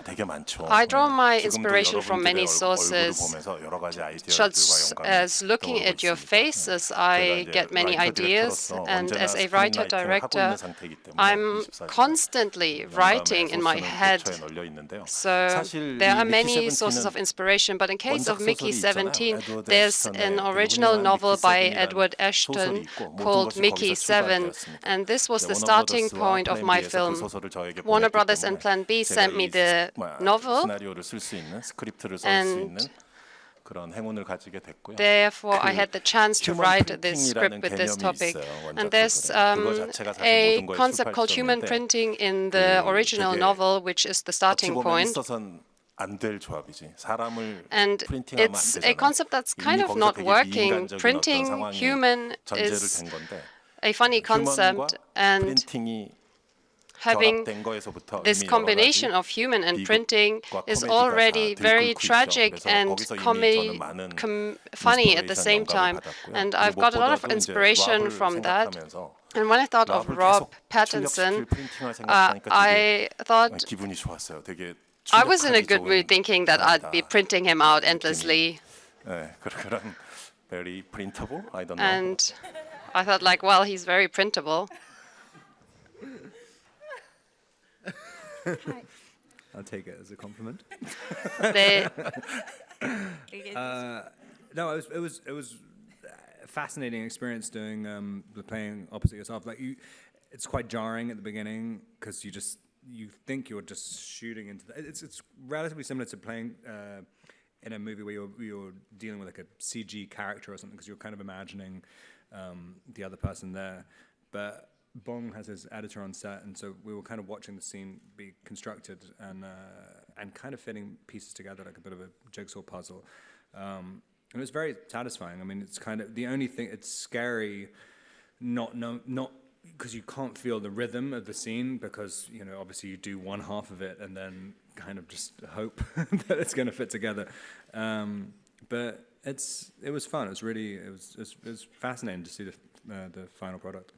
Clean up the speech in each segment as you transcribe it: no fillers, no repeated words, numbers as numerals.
되게 많죠. I draw my 지금도 inspiration from many 여러분들의 얼굴을 sources. 보면서 여러 가지 아이디어들과 Just 영감을 as looking 떠오르고 at your 있습니다. faces, 제가 I 이제 get many 라이터 ideas, 디렉터로서 and 언제나 as a writer 스크린라이팅을 하고 있는 director, 상태이기 때문에 I'm 24시간 constantly writing in my 영감의 head. 소스는 널려 있는데요. So 사실 there are 이 many 미키 sources of 17은 inspiration, but in case of 원작 Mickey 소설이 17, 있잖아요. 에드워드 there's 애슈턴의 an 되게 original 훌륭한 novel 미키 by 7이라는 Edward 소설이 Ashton 있고 모든 called 것이 Mickey 거기서 7, 출발되었습니다. and this was the 워너 starting 브라더스와 point of 플랜 my B에서 그 film. 소설을 저에게 Warner 보냈기 Brothers and 때문에 Plan B 제가 sent me 이 the novel, 시나리오를 쓸 수 있는 스크립트를 쓸 수 and 있는 그런 행운을 가지게 됐고요. therefore I had the chance to 휴먼 write this 프린팅이라는 script with this 개념이 topic. 있어요. 원작 And there's 소설에. 그거 자체가 사실 a 모든 거의 concept called human 출발점인데 printing in the original 되게 novel, which is the 어찌 starting 보면 point. 있어서는 안 될 조합이지. 사람을 And 프린팅하면 안 it's a 되잖아요. concept that's kind 이미 of 거기서 not 되게 working. 비인간적인 어떤 Printing 상황이 human 전제를 is 된 건데 a funny 휴먼과 concept, and 프린팅이 having 결합된 거에서부터 this 이미 여러 combination 가지 of human and 미국과 printing is 코미디가 already 다 very 들끓고 tragic 있죠. 그래서 and 거기서 이미 저는 많은 funny at the 인스피레이션 same 영감을 time. 받았고요. And I've got a lot of 무엇보다도 이제 inspiration 랍을 from that. 생각하면서 And when I thought of 랍을 Rob 계속 Pattinson, 출력시킬 프린팅을 생각하니까 되게 I thought 기분이 좋았어요. 되게 I was in a 출력하기 good mood 좋은 thinking that I'd be 사람이다. printing him out endlessly. 네, 그런 very printable, I don't know. And I thought like, well, he's very printable. I'll take it as a compliment. They, No, it was a fascinating experience doing playing opposite yourself. Like it's quite jarring at the beginning because you think you're just shooting into it's relatively similar to playing in a movie where you're dealing with like a CG character or something because you're kind of imagining the other person there. But Bong has his editor on set, and so we were kind of watching the scene be constructed and kind of fitting pieces together like a bit of a jigsaw puzzle. And it was very satisfying. I mean, it's kind of the only thing. It's scary, not because you can't feel the rhythm of the scene because obviously you do one half of it and then kind of just hope that it's going to fit together. But it was fun. It was fascinating to see the final product.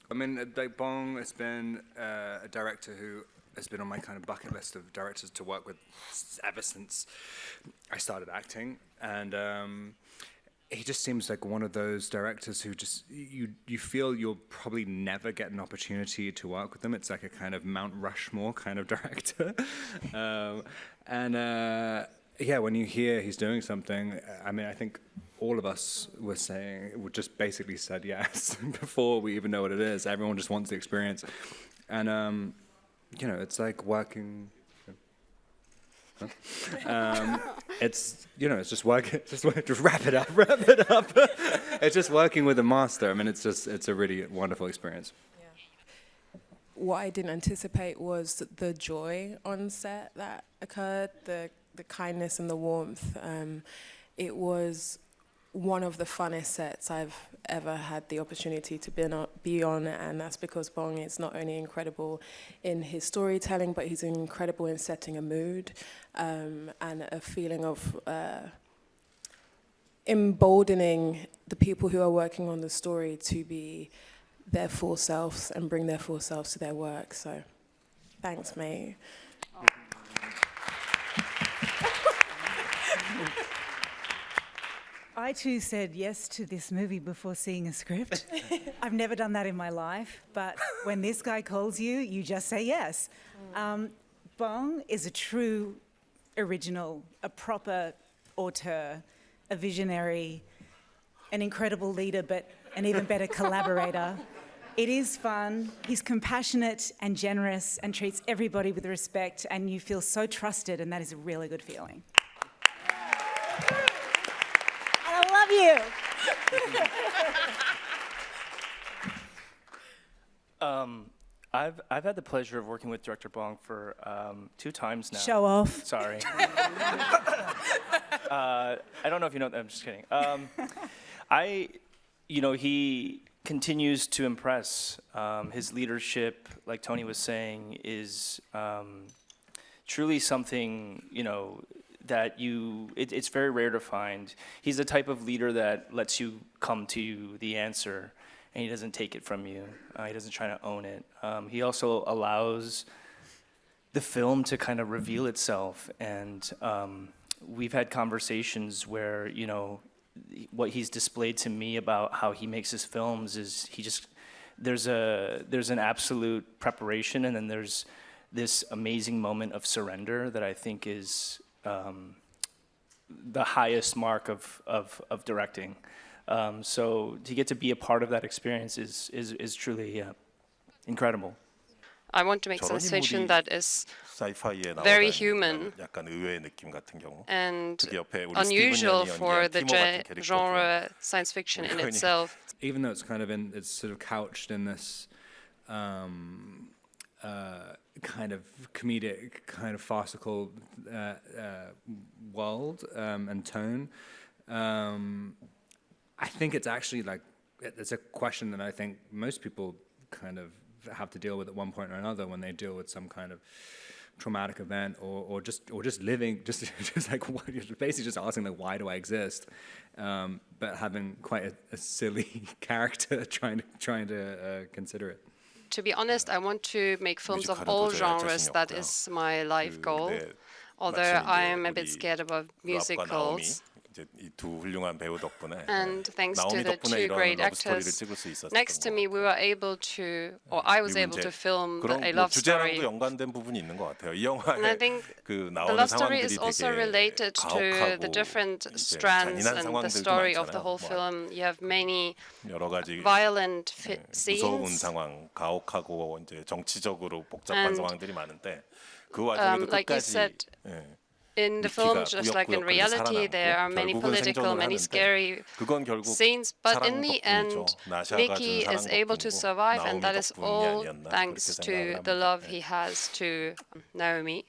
I mean, like Bong has been a director who has been on my kind of bucket list of directors to work with ever since I started acting, and he just seems like one of those directors who just you feel you'll probably never get an opportunity to work with them. It's like a kind of Mount Rushmore kind of director, yeah, when you hear he's doing something, I mean, I think all of us we just basically said yes before we even know what it is. Everyone just wants the experience, and it's like working. It's just working. Just wrap it up. It's just working with a master. I mean, it's a really wonderful experience. What I didn't anticipate was the joy on set that occurred, the kindness and the warmth. It was one of the funnest sets I've ever had the opportunity to be on, and that's because Bong is not only incredible in his storytelling, but he's incredible in setting a mood and a feeling of emboldening the people who are working on the story to be their full selves and bring their full selves to their work. So, thanks, mate. I too said yes to this movie before seeing a script. I've never done that in my life, but when this guy calls you, you just say yes. Bong is a true original, a proper auteur, a visionary, an incredible leader, but an even better collaborator. It is fun. He's compassionate and generous and treats everybody with respect, and you feel so trusted, and that is a really good feeling. And I love you. I've had the pleasure of working with Director Bong for 2 times now. Show off. Sorry. I don't know if you know that. I'm just kidding. He continues to impress. His leadership, like Toni was saying, is truly something, that it's very rare to find. He's the type of leader that lets you come to the answer, and he doesn't take it from you. He doesn't try to own it. He also allows the film to kind of reveal itself. And we've had conversations where, you know, what he's displayed to me about how he makes his films is there's an absolute preparation, and then there's this amazing moment of surrender that I think is the highest mark of directing. So to get to be a part of that experience is truly incredible. I want to make 저런 sensation 인물이 that is 사이파이에 very 나오다니 human 약간 의외의 느낌 같은 경우. and 그 옆에 우리 unusual 스티븐 연이 for 연기한 the 티모 같은 캐릭터도 genre science fiction in 그러니- itself. Even though it's kind of it's sort of couched in this kind of comedic, kind of farcical world and tone, I think it's actually like it's a question that I think most people kind of have to deal with at one point or another when they deal with some kind of traumatic event or just living just like you're basically just asking like why do I exist, but having quite a silly character trying to consider it. To be honest, I want to make films of all genres. That is my life goal. Although I am a bit scared about musicals. 이 두 훌륭한 배우 덕분에 And thanks to 나오미 the 덕분에 two 이런 great 러브 스토리를 actors 찍을 수 있었던 next to me, we were able to, or I was able to film 그런 a 뭐 love story. 주제랑도 연관된 부분이 있는 것 같아요. 이 And I 영화의 think 그 the 나오는 love story 상황들이 is also 되게 related to 가혹하고 the different 이제 strands 잔인한 and the 상황들도 story of the 많잖아요. whole 뭐 film. You have many 여러 가지 violent 무서운 scenes. 상황, 가혹하고 이제 정치적으로 복잡한 And, 상황들이 많은데 그 와중에도 like you 끝까지 said, 예, in the 미키가 film, just like in 구역구역 reality, there are 살아남고 many 결국은 political, 생존을 many 하는데 scary 그건 결국 scenes, but in 사랑 the 덕분이죠. end, 나샤가 Nikki 준 is 사랑 able to 덕분이고 survive, and 나오미 that is 덕분이 all 아니었나 그렇게 thanks to 생각을 the 합니다. love 예. he has to Naomi.